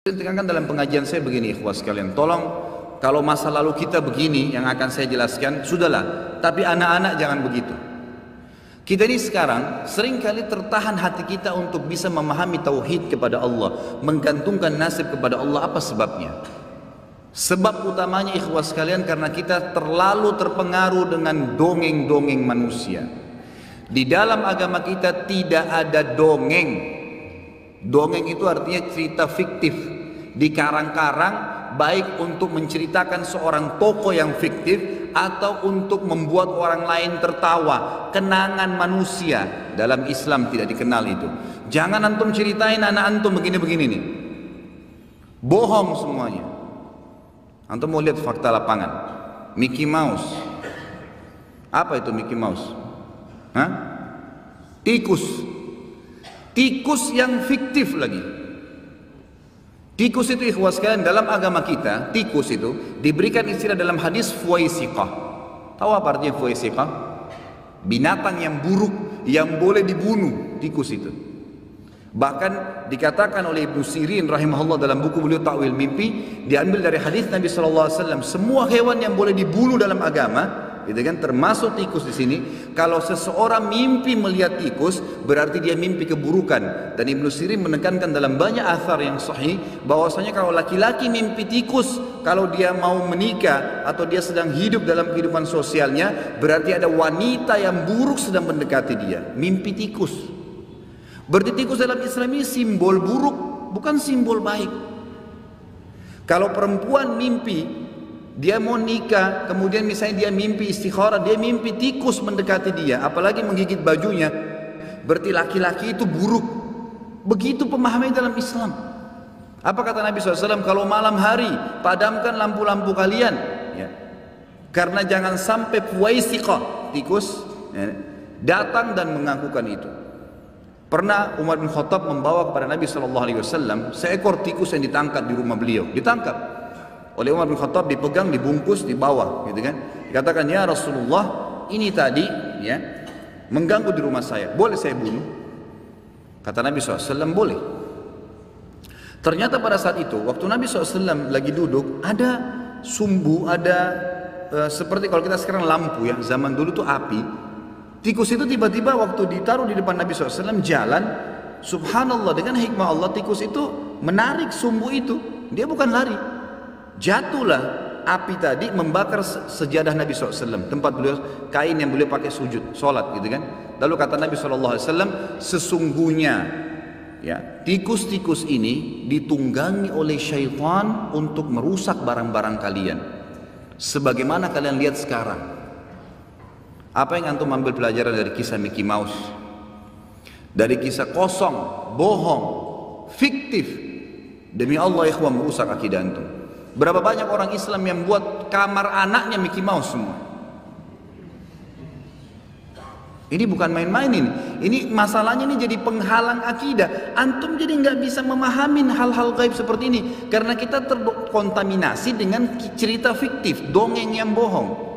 Tekankan dalam pengajian saya begini, ikhwah sekalian, tolong kalau masa lalu kita begini yang akan saya jelaskan, sudahlah, tapi anak-anak jangan begitu. Kita ini sekarang seringkali tertahan hati kita untuk bisa memahami tauhid kepada Allah, menggantungkan nasib kepada Allah. Apa sebabnya? Sebab utamanya, ikhwah sekalian, karena kita terlalu terpengaruh dengan dongeng-dongeng manusia. Di dalam agama kita tidak ada dongeng. Dongeng itu artinya cerita fiktif, dikarang-karang, baik untuk menceritakan seorang tokoh yang fiktif atau untuk membuat orang lain tertawa. Kenangan manusia dalam Islam tidak dikenal itu. Jangan antum ceritain anak antum begini-begini nih, bohong semuanya. Antum mau lihat fakta lapangan, Mickey Mouse. Apa itu Mickey Mouse? Hah? Tikus. Tikus yang fiktif lagi. Tikus itu, ikhwas sekalian, dalam agama kita, tikus itu diberikan istilah dalam hadis fuwaisiqah. Tahu apa artinya fuwaisiqah? Binatang yang buruk, yang boleh dibunuh, tikus itu. Bahkan dikatakan oleh Ibnu Sirin rahimahullah dalam buku beliau Ta'wil Mimpi, diambil dari hadis Nabi SAW, semua hewan yang boleh dibunuh dalam agama, gitu kan, termasuk tikus di sini. Kalau seseorang mimpi melihat tikus, berarti dia mimpi keburukan. Dan Ibnu Sirin menekankan dalam banyak athar yang sahih bahwasanya kalau laki-laki mimpi tikus, kalau dia mau menikah atau dia sedang hidup dalam kehidupan sosialnya, berarti ada wanita yang buruk sedang mendekati dia. Mimpi tikus. Berarti tikus dalam Islam ini simbol buruk, bukan simbol baik. Kalau perempuan mimpi dia mau nikah, kemudian misalnya dia mimpi istikharah, dia mimpi tikus mendekati dia, apalagi menggigit bajunya, berarti laki-laki itu buruk. Begitu pemahaman dalam Islam. Apa kata Nabi SAW? Kalau malam hari padamkan lampu-lampu kalian, ya. Karena jangan sampai fuwaisiqah, tikus, ya, datang dan mengakukan itu. Pernah Umar bin Khattab membawa kepada Nabi SAW seekor tikus yang ditangkap di rumah beliau. Ditangkap oleh Umar bin Khattab, dipegang, dibungkus, dibawa, gitu kan. Dikatakan, ya Rasulullah, ini tadi ya mengganggu di rumah saya, boleh saya bunuh? Kata Nabi SAW, boleh. Ternyata pada saat itu, waktu Nabi SAW lagi duduk, ada sumbu, ada seperti kalau kita sekarang lampu ya, zaman dulu tuh api. Tikus itu tiba-tiba waktu ditaruh di depan Nabi SAW jalan, subhanallah, dengan hikmah Allah, tikus itu menarik sumbu itu, dia bukan lari. Jatuhlah api tadi membakar sejadah Nabi SAW, tempat beliau, kain yang beliau pakai sujud, sholat, gitu kan. Lalu kata Nabi SAW, sesungguhnya ya, tikus-tikus ini ditunggangi oleh syaitan untuk merusak barang-barang kalian, sebagaimana kalian lihat sekarang. Apa yang antum ambil pelajaran dari kisah Mickey Mouse? Dari kisah kosong, bohong, fiktif, demi Allah ikhwan, merusak akidah antum. Berapa banyak orang Islam yang buat kamar anaknya Mickey Mouse semua. Ini bukan main-main ini. Ini masalahnya ini jadi penghalang akidah. Antum jadi nggak bisa memahami hal-hal gaib seperti ini karena kita terkontaminasi dengan cerita fiktif, dongeng yang bohong.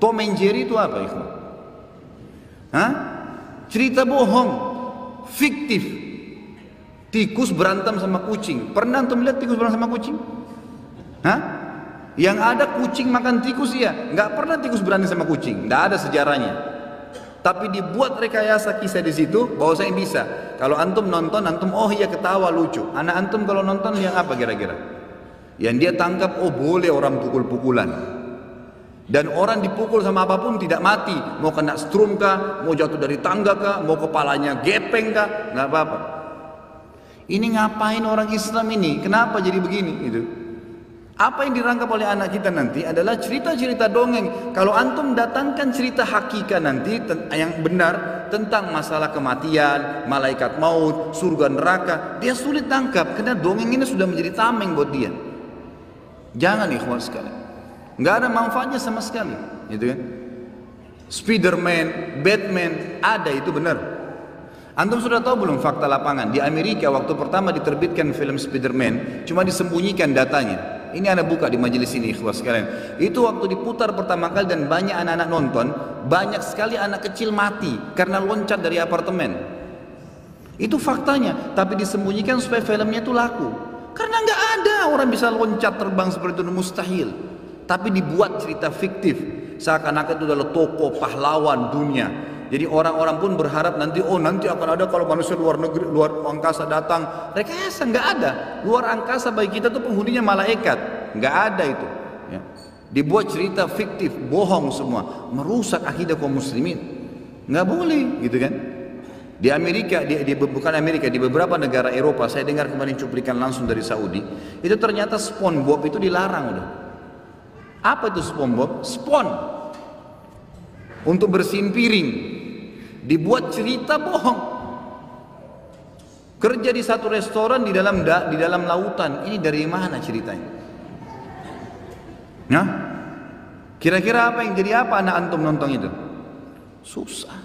Tom and Jerry itu apa, ikhwan? Hah? Cerita bohong, fiktif. Tikus berantem sama kucing. Pernah antum lihat tikus berantem sama kucing? Hah? Yang ada kucing makan tikus, ya. Nggak pernah tikus berantem sama kucing. Nggak ada sejarahnya. Tapi dibuat rekayasa kisah di situ, bahwa saya bisa. Kalau antum nonton, antum oh iya ketawa lucu. Anak antum kalau nonton yang apa kira-kira? Yang dia tangkap, oh boleh orang pukul-pukulan. Dan orang dipukul sama apapun tidak mati, mau kena strum kah, mau jatuh dari tangga kah, mau kepalanya gepeng kah, nggak apa-apa. Ini ngapain orang Islam ini? Kenapa jadi begini? Gitu. Apa yang dirangkap oleh anak kita nanti adalah cerita-cerita dongeng. Kalau antum datangkan cerita hakikat nanti yang benar tentang masalah kematian, malaikat maut, surga neraka, dia sulit tangkap karena dongeng ini sudah menjadi tameng buat dia. Jangan ikhwan sekalian. Nggak ada manfaatnya sama sekali, gitu kan? Spiderman, Batman, ada itu benar. Antum sudah tahu belum fakta lapangan? Di Amerika waktu pertama diterbitkan film Spiderman, cuma disembunyikan datanya. Ini Anda buka di majelis ini, ikhwas sekalian. Itu waktu diputar pertama kali dan banyak anak-anak nonton, banyak sekali anak kecil mati karena loncat dari apartemen. Itu faktanya, tapi disembunyikan supaya filmnya itu laku. Karena nggak ada orang bisa loncat terbang seperti itu, mustahil. Tapi dibuat cerita fiktif, seakan-akan itu adalah tokoh pahlawan dunia. Jadi orang-orang pun berharap nanti, oh nanti akan ada kalau manusia luar negeri, luar angkasa datang. Rekayasa nggak ada. Luar angkasa bagi kita tuh penghuninya malaikat, nggak ada itu. Ya. Dibuat cerita fiktif, bohong semua, merusak akidah kaum muslimin. Nggak boleh, gitu kan? Di Amerika, bukan Amerika, di beberapa negara Eropa, saya dengar kemarin cuplikan langsung dari Saudi, itu ternyata SpongeBob itu dilarang udah. Apa itu SpongeBob? Spon untuk bersihin piring, dibuat cerita bohong. Kerja di satu restoran di dalam lautan, ini dari mana ceritanya? Nah, kira-kira apa yang jadi apa anak antum nonton itu? Susah.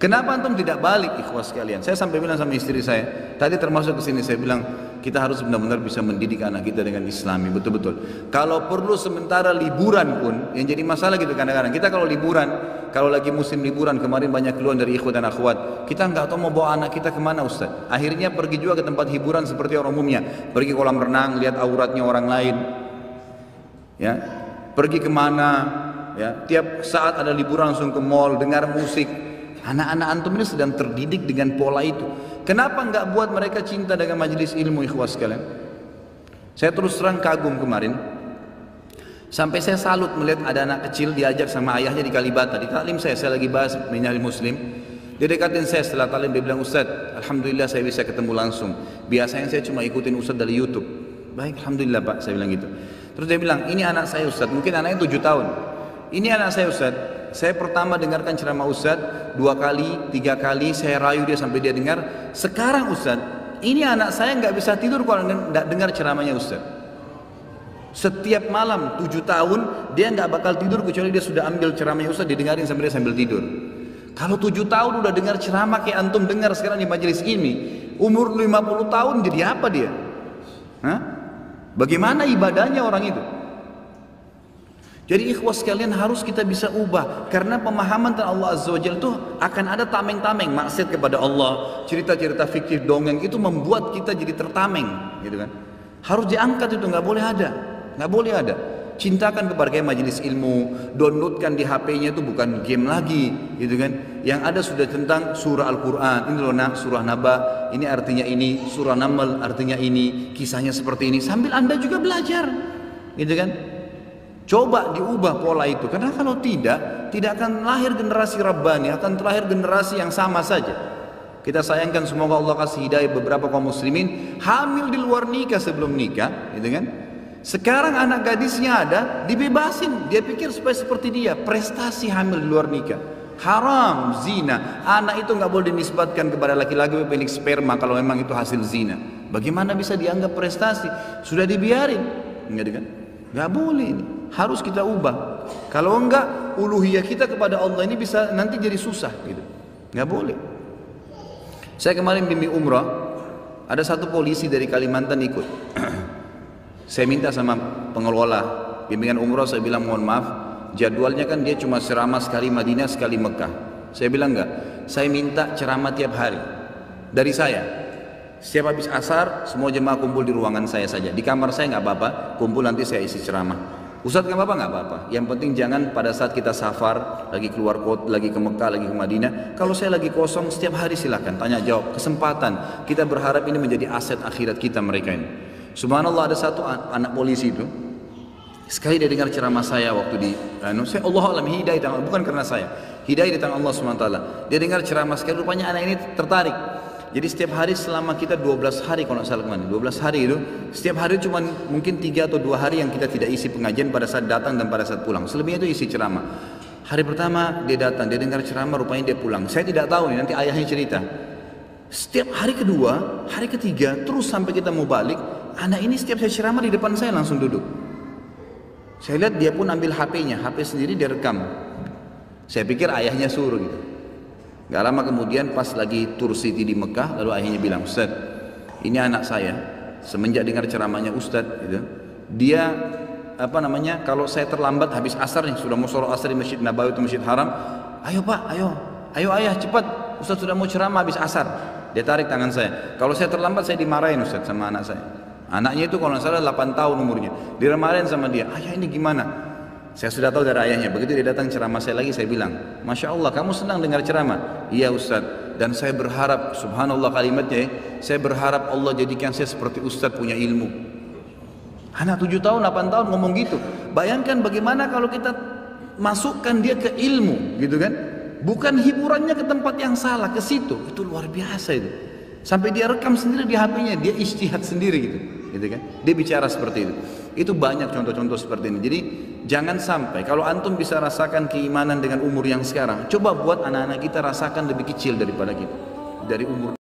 Kenapa antum tidak balik, ikhwas sekalian? Saya sampai bilang sama istri saya, tadi termasuk ke sini saya bilang, kita harus benar-benar bisa mendidik anak kita dengan Islami, betul-betul. Kalau perlu sementara liburan pun, yang jadi masalah gitu kadang-kadang. Kita kalau liburan, kalau lagi musim liburan, kemarin banyak keluhan dari ikhwan dan akhwat, kita nggak tahu mau bawa anak kita kemana Ustaz. Akhirnya pergi juga ke tempat hiburan seperti orang umumnya, pergi kolam renang, lihat auratnya orang lain, ya, pergi kemana, ya, tiap saat ada liburan langsung ke mall, dengar musik. Anak-anak antum ini sedang terdidik dengan pola itu. Kenapa nggak buat mereka cinta dengan majelis ilmu, ikhwas sekalian? Saya terus terang kagum kemarin. Sampai saya salut melihat ada anak kecil diajak sama ayahnya di Kalibata. Di taklim saya lagi bahas menyari muslim. Dia dekatin saya setelah taklim, dia bilang, Ustaz, alhamdulillah saya bisa ketemu langsung. Biasanya saya cuma ikutin Ustaz dari YouTube. Baik, alhamdulillah Pak, saya bilang gitu. Terus dia bilang, ini anak saya Ustaz, mungkin anaknya 7 tahun. Ini anak saya Ustaz. Saya pertama dengarkan ceramah Ustaz 2 kali, 3 kali, saya rayu dia sampai dia dengar. Sekarang Ustaz, ini anak saya nggak bisa tidur kalau nggak dengar ceramahnya Ustaz. Setiap malam 7 tahun dia nggak bakal tidur kecuali dia sudah ambil ceramahnya Ustaz, didengarin sampai dia sambil tidur. Kalau 7 tahun udah dengar ceramah kayak antum dengar sekarang di majelis ini, umur 50 tahun jadi apa dia? Hah? Bagaimana ibadahnya orang itu? Jadi ikhwas sekalian harus kita bisa ubah, karena pemahaman tentang Allah Azza wa Jalla itu akan ada tameng-tameng, maksiat kepada Allah, cerita-cerita fiktif dongeng itu membuat kita jadi tertameng, gitu kan? Harus diangkat itu, nggak boleh ada, nggak boleh ada. Cintakan kepada majelis ilmu, downloadkan di HP-nya itu bukan game lagi, gitu kan? Yang ada sudah tentang surah Al-Quran, ini loh nak, surah Naba, ini artinya ini, surah Naml artinya ini, kisahnya seperti ini, sambil anda juga belajar, gitu kan? Coba diubah pola itu, karena kalau tidak akan lahir generasi Rabbani, akan terlahir generasi yang sama saja. Kita sayangkan semoga Allah kasih hidayah beberapa kaum muslimin hamil di luar nikah sebelum nikah, gitu kan? Sekarang anak gadisnya ada, dibebasin, dia pikir supaya seperti dia, prestasi hamil di luar nikah. Haram, zina. Anak itu nggak boleh dinisbatkan kepada laki-laki pemilik sperma kalau memang itu hasil zina. Bagaimana bisa dianggap prestasi? Sudah dibiarin, gitu kan? Nggak boleh ini. Harus kita ubah. Kalau enggak, uluhiyah kita kepada Allah ini bisa nanti jadi susah gitu. Nggak boleh. Saya kemarin bimbing umrah, ada satu polisi dari Kalimantan ikut. Saya minta sama pengelola bimbingan umrah, saya bilang mohon maaf, jadwalnya kan dia cuma ceramah sekali Madinah, sekali Mekah. Saya bilang enggak, saya minta ceramah tiap hari dari saya. Setiap habis asar, semua jemaah kumpul di ruangan saya saja. Di kamar saya nggak apa-apa, kumpul nanti saya isi ceramah. Ustaz nggak apa-apa, nggak apa-apa. Yang penting jangan pada saat kita safar, lagi keluar kota, lagi ke Mekah, lagi ke Madinah. Kalau saya lagi kosong, setiap hari silakan tanya jawab, kesempatan. Kita berharap ini menjadi aset akhirat kita mereka ini. Subhanallah, ada satu anak polisi itu, sekali dia dengar ceramah saya waktu di, saya Allah alam hidayah, bukan karena saya, hidayah di tangan Allah SWT. Dia dengar ceramah sekali, rupanya anak ini tertarik. Jadi setiap hari selama kita 12 hari kalau nggak salah kemana, 12 hari itu, setiap hari cuma mungkin 3 atau 2 hari yang kita tidak isi pengajian pada saat datang dan pada saat pulang. Selebihnya itu isi ceramah. Hari pertama dia datang, dia dengar ceramah, rupanya dia pulang. Saya tidak tahu nih, nanti ayahnya cerita. Setiap hari kedua, hari ketiga, terus sampai kita mau balik, anak ini setiap saya ceramah di depan saya langsung duduk. Saya lihat dia pun ambil HP-nya, HP sendiri dia rekam. Saya pikir ayahnya suruh gitu. Gak lama kemudian pas lagi tour city di Mekah, lalu ayahnya bilang, Ustaz, ini anak saya, semenjak dengar ceramahnya Ustaz, gitu, dia kalau saya terlambat habis asar nih, sudah mau sholat asar di Masjid Nabawi atau Masjid Haram, ayo Pak, ayo ayah cepat, Ustaz sudah mau ceramah habis asar. Dia tarik tangan saya. Kalau saya terlambat saya dimarahin Ustaz sama anak saya. Anaknya itu kalau nggak salah 8 tahun umurnya. Dimarahin sama dia, ayah ini gimana? Saya sudah tahu dari ayahnya. Begitu dia datang ceramah saya lagi, saya bilang, Masya Allah kamu senang dengar ceramah? Iya Ustaz. Dan saya berharap, subhanallah kalimatnya, saya berharap Allah jadikan saya seperti Ustaz punya ilmu. Anak 7 tahun, 8 tahun ngomong gitu. Bayangkan bagaimana kalau kita masukkan dia ke ilmu, gitu kan? Bukan hiburannya ke tempat yang salah, ke situ. Itu luar biasa itu. Sampai dia rekam sendiri di HP-nya, dia ijtihad sendiri gitu kan? Dia bicara seperti itu. Itu banyak contoh-contoh seperti ini. Jadi jangan sampai kalau antum bisa rasakan keimanan dengan umur yang sekarang, coba buat anak-anak kita rasakan lebih kecil daripada kita. Dari umur